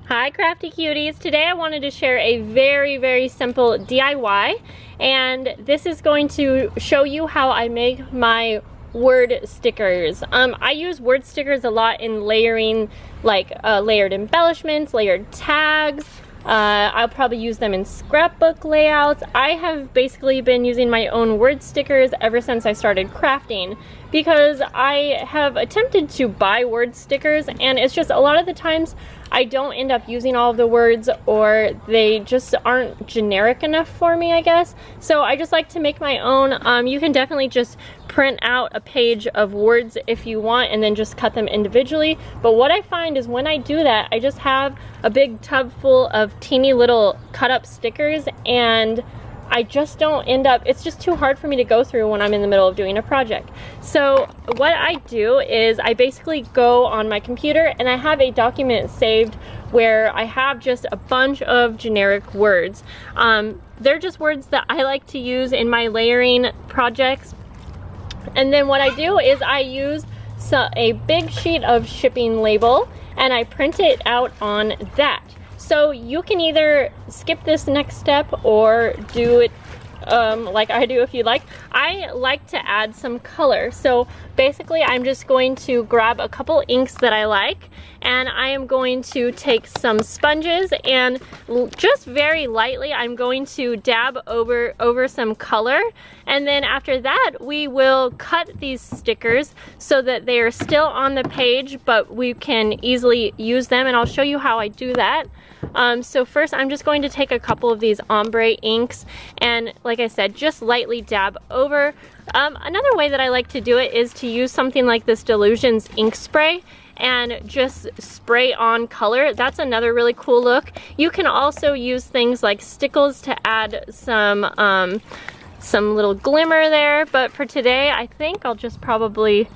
Hi crafty cuties! Today I wanted to share a very simple DIY, and this is going to show you how I make my word stickers. I use word stickers a lot in layering, like layered embellishments, layered tags. I'll probably use them in scrapbook layouts. I have basically been using my own word stickers ever since I started crafting, because I have attempted to buy word stickers and it's just a lot of the times I don't end up using all of the words, or they just aren't generic enough for me, I guess. So I just like to make my own. You can definitely just print out a page of words if you want and then just cut them individually. But what I find is when I do that, I just have a big tub full of teeny little cut up stickers, and I just don't end up, it's just too hard for me to go through when I'm in the middle of doing a project. So what I do is I basically go on my computer and I have a document saved where I have just a bunch of generic words. They're just words that I like to use in my layering projects. And then what I do is I use a big sheet of shipping label and I print it out on that. So you can either skip this next step or do it like I do if you like. I like to add some color. So basically I'm just going to grab a couple inks that I like, and I am going to take some sponges and just very lightly I'm going to dab over some color, and then after that we will cut these stickers so that they are still on the page but we can easily use them, and I'll show you how I do that. So first I'm just going to take a couple of these ombre inks and, like I said, just lightly dab over. Another way that I like to do it is to use something like this Delusions ink spray and just spray on color. That's another really cool look. You can also use things like stickles to add some little glimmer there, but for today I think I'll just probably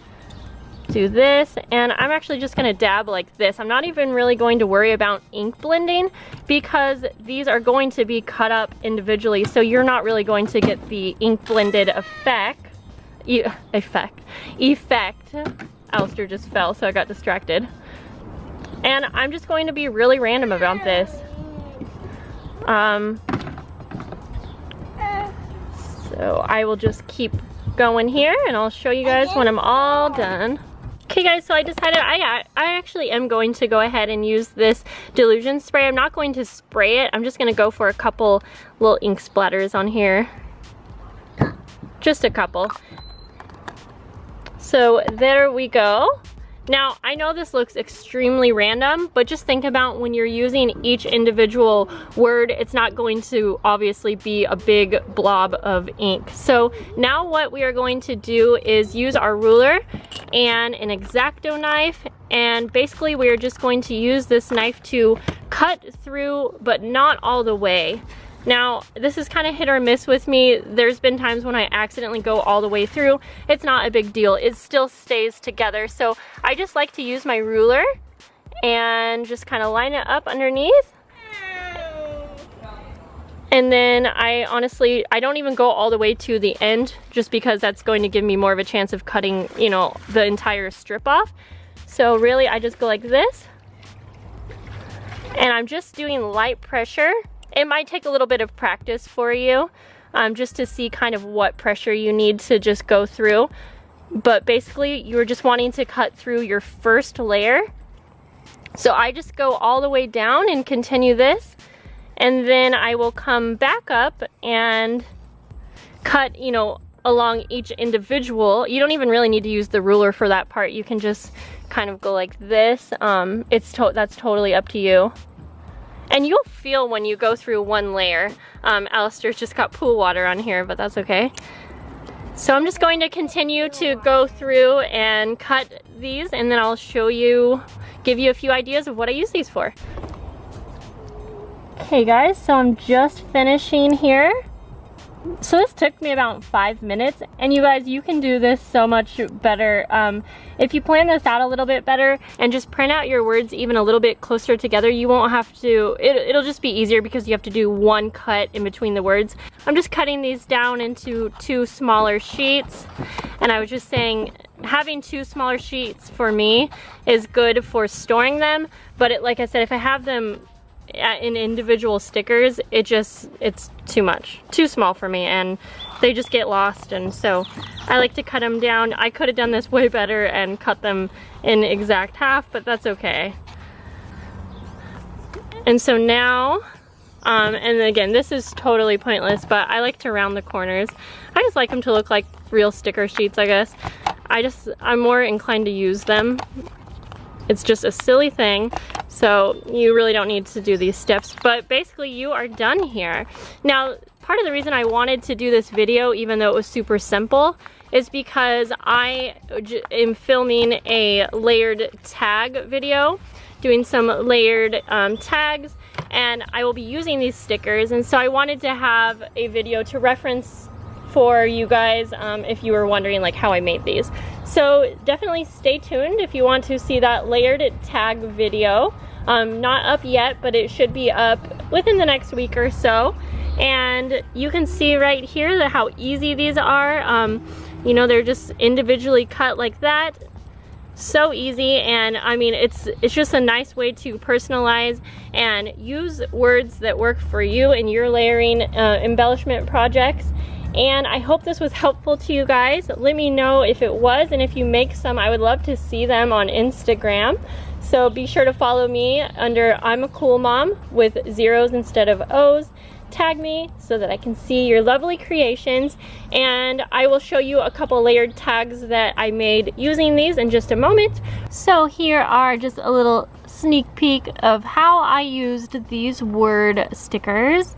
do this, and I'm actually just gonna dab like this. I'm not even really going to worry about ink blending because these are going to be cut up individually, so you're not really going to get the ink blended effect. Alistair just fell, so I got distracted. And I'm just going to be really random about this. So I will just keep going here and I'll show you guys when I'm all done. Okay guys, so I decided I actually am going to go ahead and use this Delusion spray. I'm not going to spray it. I'm just going to go for a couple little ink splatters on here. Just a couple. So there we go. Now, I know this looks extremely random, but just think about when you're using each individual word, it's not going to obviously be a big blob of ink. So now what we are going to do is use our ruler and an X-Acto knife, and basically we are just going to use this knife to cut through, but not all the way. Now, this is kind of hit or miss with me. There's been times when I accidentally go all the way through. It's not a big deal. It still stays together. So I just like to use my ruler and just kind of line it up underneath. And then I don't even go all the way to the end, just because that's going to give me more of a chance of cutting, you know, the entire strip off. So really I just go like this. And I'm just doing light pressure. It might take a little bit of practice for you, just to see kind of what pressure you need to just go through. But basically, you're just wanting to cut through your first layer. So I just go all the way down and continue this. And then I will come back up and cut, you know, along each individual. You don't even really need to use the ruler for that part. You can just kind of go like this. That's totally up to you. And you'll feel when you go through one layer. Alistair's just got pool water on here, but that's okay. So I'm just going to continue to go through and cut these, and then I'll show you, give you a few ideas of what I use these for. Okay guys, so I'm just finishing here. So this took me about 5 minutes, and you guys, you can do this so much better. If you plan this out a little bit better and just print out your words even a little bit closer together, you won't have to, it'll just be easier because you have to do one cut in between the words. I'm just cutting these down into 2 smaller sheets, and I was just saying having 2 smaller sheets for me is good for storing them, but like I said, if I have them in individual stickers, it's too much, too small for me, and they just get lost. And so I like to cut them down. I could have done this way better and cut them in exact half, but that's okay. And so now, and again, this is totally pointless, but I like to round the corners. I just like them to look like real sticker sheets, I guess. I'm more inclined to use them. It's just a silly thing, so you really don't need to do these steps, but basically you are done here. Now, part of the reason I wanted to do this video, even though it was super simple, is because I am filming a layered tag video, doing some layered tags, and I will be using these stickers, and so I wanted to have a video to reference for you guys if you were wondering like how I made these. So definitely stay tuned if you want to see that layered tag video. Not up yet, but it should be up within the next week or so. And you can see right here that how easy these are. You know, they're just individually cut like that. So easy, and I mean it's just a nice way to personalize and use words that work for you in your layering embellishment projects. And I hope this was helpful to you guys. Let me know if it was, and if you make some, I would love to see them on Instagram. So be sure to follow me under I'm a Cool Mom with zeros instead of O's. Tag me so that I can see your lovely creations, and I will show you a couple layered tags that I made using these in just a moment. So here are just a little sneak peek of how I used these word stickers.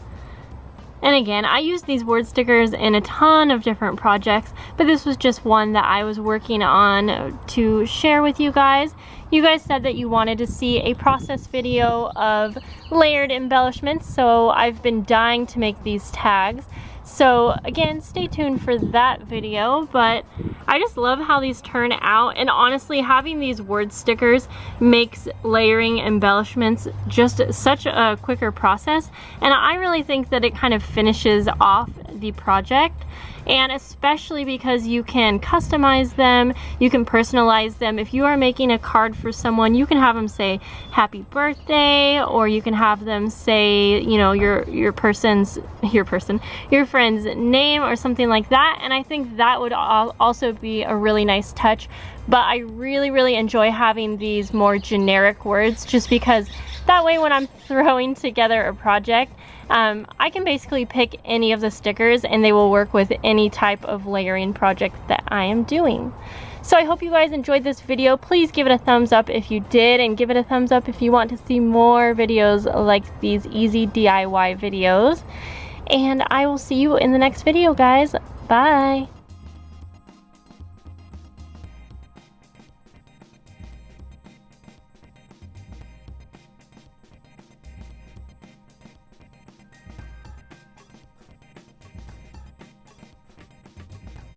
And again, I use these word stickers in a ton of different projects, but this was just one that I was working on to share with you guys. You guys said that you wanted to see a process video of layered embellishments, so I've been dying to make these tags. So again, stay tuned for that video, but I just love how these turn out, and honestly, having these word stickers makes layering embellishments just such a quicker process, and I really think that it kind of finishes off the project. And especially because you can customize them, you can personalize them. If you are making a card for someone, you can have them say happy birthday, or you can have them say, you know, your friend's name or something like that. And I think that would also be a really nice touch. But I really enjoy having these more generic words, just because that way when I'm throwing together a project, I can basically pick any of the stickers and they will work with any type of layering project that I am doing. So I hope you guys enjoyed this video. Please give it a thumbs up if you did, and give it a thumbs up if you want to see more videos like these easy DIY videos. And I will see you in the next video, guys. Bye.